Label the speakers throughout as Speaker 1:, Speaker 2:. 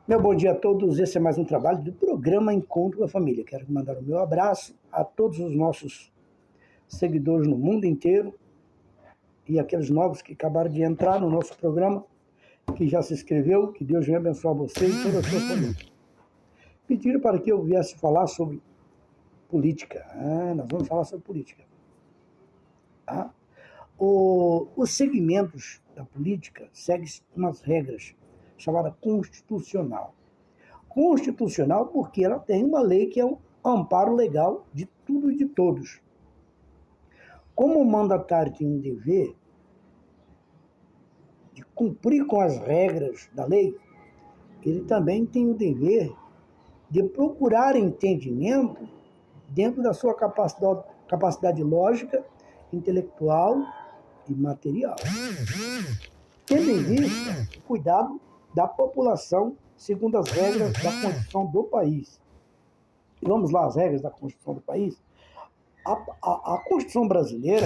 Speaker 1: Meu bom dia a todos. Esse é mais um trabalho do programa Encontro com a Família. Quero mandar o meu abraço a todos os nossos seguidores no mundo inteiro e aqueles novos que acabaram de entrar no nosso programa, que já se inscreveu. Que Deus venha abençoar você e toda a sua família. Pediram para que eu viesse falar sobre política. Nós vamos falar sobre política. Tá? Os segmentos da política seguem umas regras chamadas constitucional. Constitucional porque ela tem uma lei que é o amparo legal de tudo e de todos. Como o mandatário tem um dever de cumprir com as regras da lei, ele também tem o dever de procurar entendimento dentro da sua capacidade lógica, intelectual e material, tendo em vista o cuidado da população segundo as regras da Constituição do país. E vamos lá, as regras da Constituição do país. A Constituição brasileira,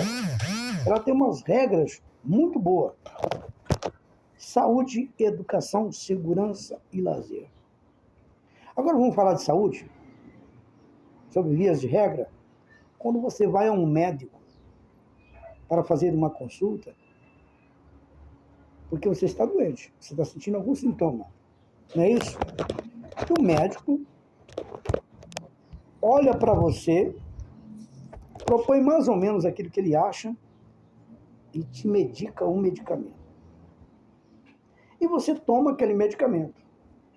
Speaker 1: ela tem umas regras muito boas. Saúde, educação, segurança e lazer. Agora vamos falar de saúde, sobre vias de regra. Quando você vai a um médico para fazer uma consulta, porque você está doente, você está sentindo algum sintoma, não é isso? O médico olha para você, propõe mais ou menos aquilo que ele acha e te medica um medicamento. E você toma aquele medicamento.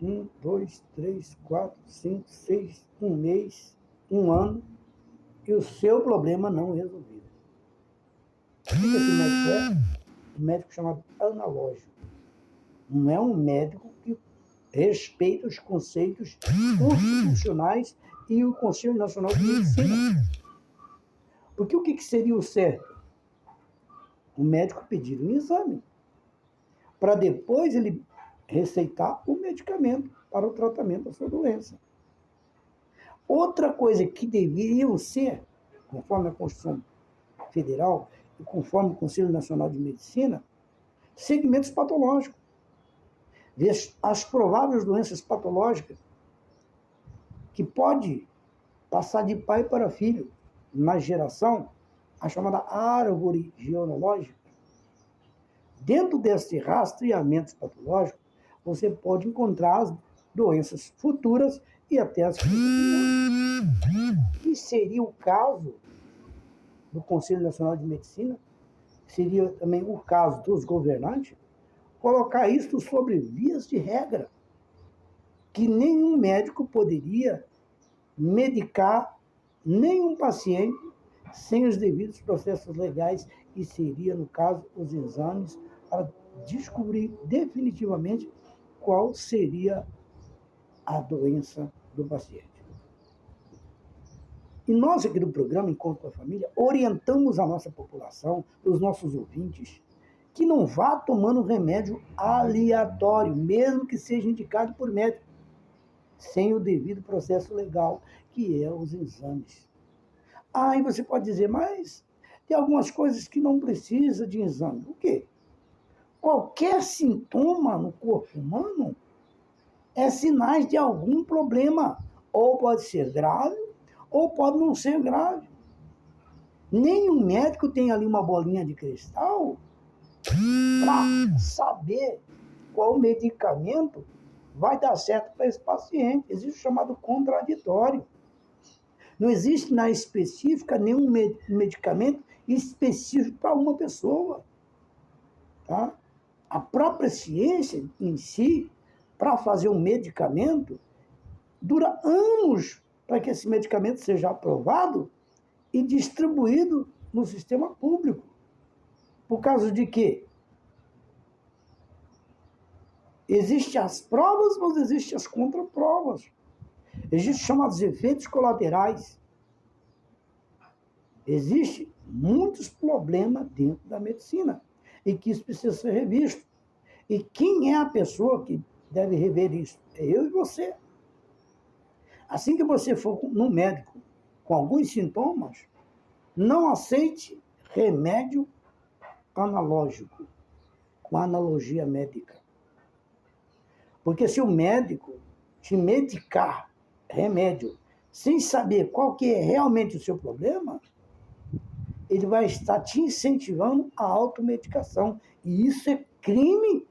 Speaker 1: 1, 2, 3, 4, 5, 6, um mês, um ano, e o seu problema não resolvido. O que esse médico é? Um médico chamado analógico. Não é um médico que respeita os conceitos constitucionais e o Conselho Nacional de Medicina. Porque o que seria o certo? O médico pedir um exame, para depois ele receitar o medicamento para o tratamento da sua doença. Outra coisa que deveriam ser, conforme a Constituição Federal e conforme o Conselho Nacional de Medicina, segmentos patológicos. As prováveis doenças patológicas que pode passar de pai para filho na geração, a chamada árvore genealógica. Dentro desse rastreamento patológico, você pode encontrar as doenças futuras e até as que seria o caso do Conselho Nacional de Medicina, seria também o caso dos governantes, colocar isso sobre vias de regra, que nenhum médico poderia medicar nenhum paciente sem os devidos processos legais, e seria, no caso, os exames para descobrir definitivamente qual seria a doença do paciente. E nós aqui do programa Encontro com a Família orientamos a nossa população, os nossos ouvintes, que não vá tomando remédio aleatório, mesmo que seja indicado por médico, sem o devido processo legal, que é os exames. E você pode dizer, mas tem algumas coisas que não precisa de exame. O quê? Qualquer sintoma no corpo humano é sinais de algum problema. Ou pode ser grave, ou pode não ser grave. Nenhum médico tem ali uma bolinha de cristal para saber qual medicamento vai dar certo para esse paciente. Existe o chamado contraditório. Não existe na específica nenhum medicamento específico para uma pessoa. Tá? A própria ciência em si, para fazer um medicamento, dura anos para que esse medicamento seja aprovado e distribuído no sistema público. Por causa de quê? Existem as provas, mas existem as contraprovas. Existem os chamados efeitos colaterais. Existem muitos problemas dentro da medicina e que isso precisa ser revisto. E quem é a pessoa que deve rever isso? É eu e você. Assim que você for no médico com alguns sintomas, não aceite remédio analógico, com analogia médica. Porque se o médico te medicar remédio sem saber qual que é realmente o seu problema, ele vai estar te incentivando a automedicação. E isso é crime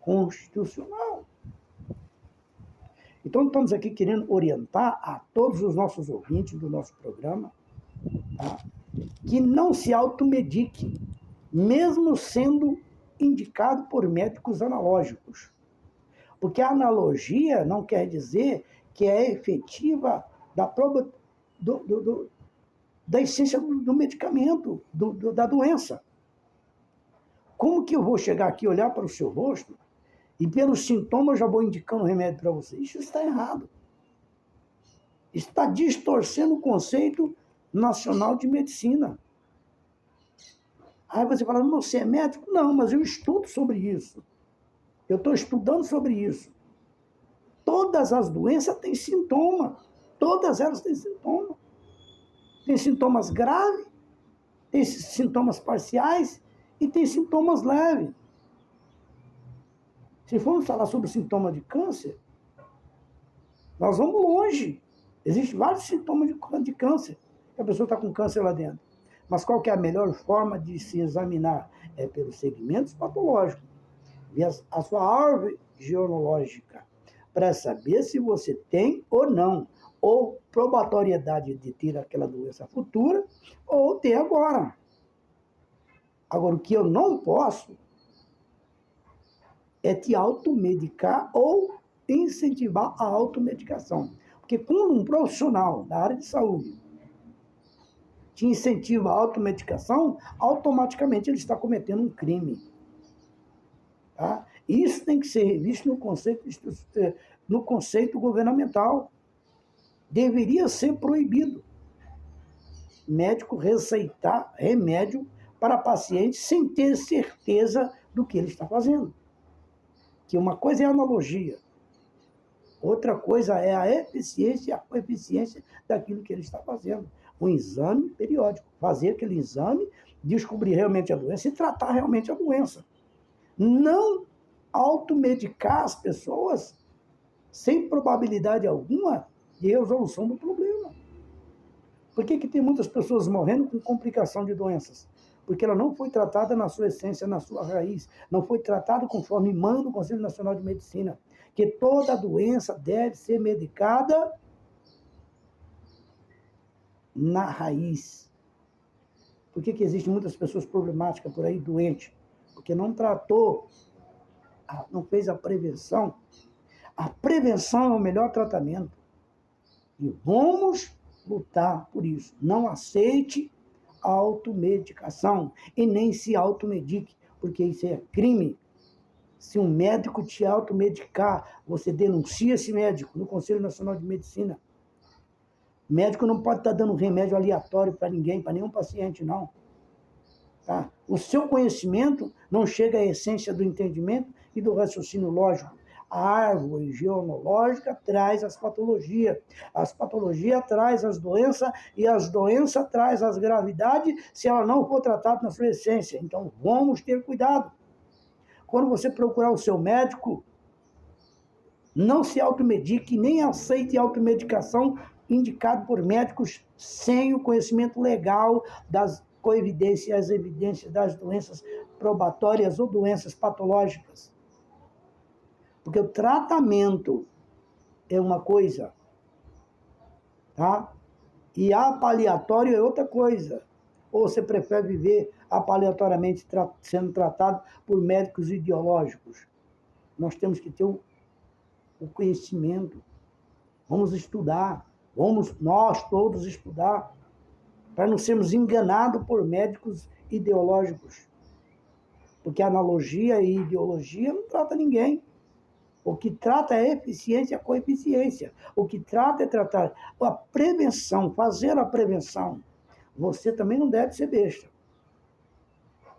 Speaker 1: constitucional. Então, estamos aqui querendo orientar a todos os nossos ouvintes do nosso programa, tá? Que não se automedique, mesmo sendo indicado por médicos analógicos. Porque a analogia não quer dizer que é efetiva da prova da essência do medicamento, da doença. Como que eu vou chegar aqui, olhar para o seu rosto e pelos sintomas já vou indicando remédio para você? Isso está errado. Está distorcendo o conceito nacional de medicina. Aí você fala, você é médico? Não, mas eu estudo sobre isso. Eu estou estudando sobre isso. Todas as doenças têm sintoma. Todas elas têm sintoma. Tem sintomas graves, tem sintomas parciais e tem sintomas leves. Se formos falar sobre sintoma de câncer, nós vamos longe. Existem vários sintomas de câncer, que a pessoa está com câncer lá dentro. Mas qual que é a melhor forma de se examinar? É pelos segmentos patológicos, ver a sua árvore genealógica, para saber se você tem ou não, ou probatoriedade de ter aquela doença futura, ou ter agora. Agora, o que eu não posso é te automedicar ou incentivar a automedicação. Porque quando um profissional da área de saúde te incentiva a automedicação, automaticamente ele está cometendo um crime. Tá? Isso tem que ser revisto no conceito governamental. Deveria ser proibido médico receitar remédio para paciente sem ter certeza do que ele está fazendo. Que uma coisa é a analogia, outra coisa é a eficiência e a coeficiência daquilo que ele está fazendo. Um exame periódico, fazer aquele exame, descobrir realmente a doença e tratar realmente a doença. Não automedicar as pessoas sem probabilidade alguma de resolução do problema. Por que tem muitas pessoas morrendo com complicação de doenças? Porque ela não foi tratada na sua essência, na sua raiz. Não foi tratada conforme manda o Conselho Nacional de Medicina. Que toda doença deve ser medicada na raiz. Por que existem muitas pessoas problemáticas por aí, doentes? Porque não tratou, não fez a prevenção. A prevenção é o melhor tratamento. E vamos lutar por isso. Não aceite automedicação e nem se automedique, porque isso é crime. Se um médico te automedicar, você denuncia esse médico no Conselho Nacional de Medicina. O médico não pode estar dando remédio aleatório para ninguém, para nenhum paciente, não. Tá? O seu conhecimento não chega à essência do entendimento e do raciocínio lógico. A árvore genealógica traz as patologias traz as doenças, e as doenças traz as gravidades se ela não for tratada na sua essência. Então, vamos ter cuidado. Quando você procurar o seu médico, não se automedique, nem aceite automedicação indicado por médicos sem o conhecimento legal das coevidências e as evidências das doenças probatórias ou doenças patológicas. Porque o tratamento é uma coisa, tá? E apaleatório é outra coisa. Ou você prefere viver apaleatoriamente sendo tratado por médicos ideológicos? Nós temos que ter o conhecimento. Vamos estudar. Vamos nós todos estudar para não sermos enganados por médicos ideológicos. Porque analogia e ideologia não trata ninguém. O que trata é eficiência e coeficiência. O que trata é tratar a prevenção, fazer a prevenção. Você também não deve ser besta.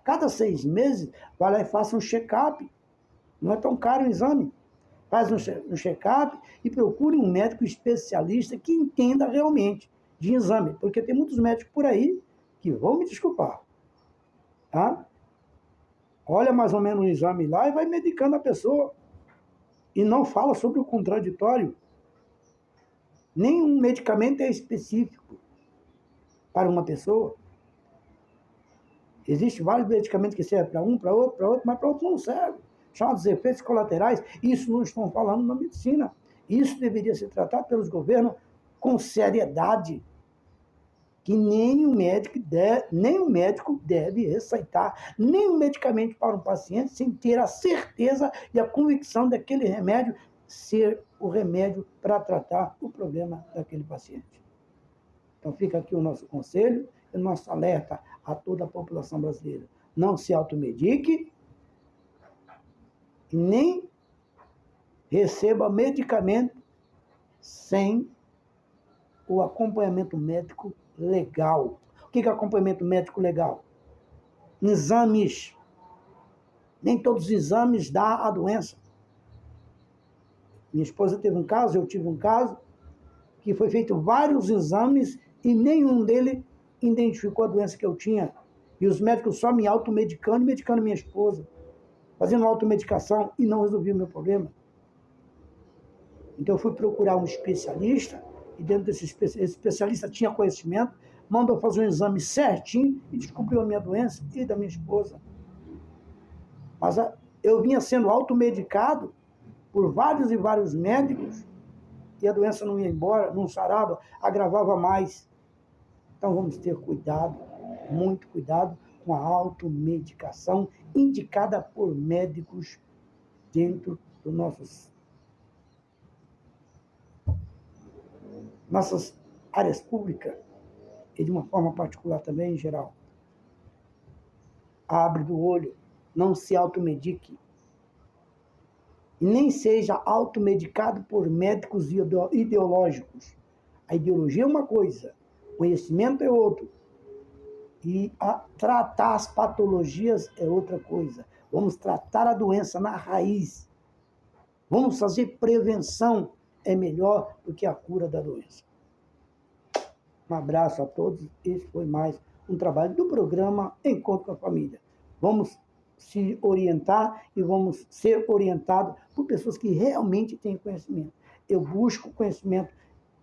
Speaker 1: Cada 6 meses, vai lá e faça um check-up. Não é tão caro o exame. Faz um check-up e procure um médico especialista que entenda realmente de exame. Porque tem muitos médicos por aí que vão me desculpar. Tá? Olha mais ou menos o exame lá e vai medicando a pessoa. E não fala sobre o contraditório. Nenhum medicamento é específico para uma pessoa. Existem vários medicamentos que servem para um, para outro, mas para outro não serve. Chamados efeitos colaterais. Isso não estão falando na medicina. Isso deveria ser tratado pelos governos com seriedade, que nenhum médico deve receitar nenhum medicamento para um paciente sem ter a certeza e a convicção daquele remédio ser o remédio para tratar o problema daquele paciente. Então fica aqui o nosso conselho e o nosso alerta a toda a população brasileira. Não se automedique e nem receba medicamento sem o acompanhamento médico legal. O que é acompanhamento médico legal? Exames. Nem todos os exames dão a doença. Minha esposa teve um caso, eu tive um caso, que foi feito vários exames e nenhum deles identificou a doença que eu tinha. E os médicos só me automedicando e medicando minha esposa, fazendo automedicação e não resolvia o meu problema. Então eu fui procurar um especialista e dentro desse especialista tinha conhecimento, mandou fazer um exame certinho e descobriu a minha doença e da minha esposa. Mas eu vinha sendo automedicado por vários e vários médicos e a doença não ia embora, não sarava, agravava mais. Então vamos ter cuidado, muito cuidado com a automedicação indicada por médicos dentro dos nossas áreas públicas e de uma forma particular também em geral. Abre do olho, não se automedique. E nem seja automedicado por médicos ideológicos. A ideologia é uma coisa, o conhecimento é outro. E tratar as patologias é outra coisa. Vamos tratar a doença na raiz. Vamos fazer prevenção. É melhor do que a cura da doença. Um abraço a todos. Esse foi mais um trabalho do programa Encontro com a Família. Vamos se orientar e vamos ser orientados por pessoas que realmente têm conhecimento. Eu busco conhecimento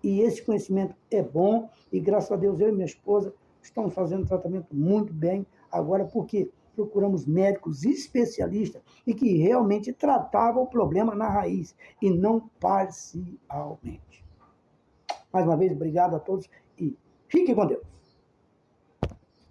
Speaker 1: e esse conhecimento é bom e graças a Deus eu e minha esposa estamos fazendo tratamento muito bem agora porque procuramos médicos especialistas e que realmente tratavam o problema na raiz e não parcialmente. Mais uma vez, obrigado a todos e fiquem com Deus.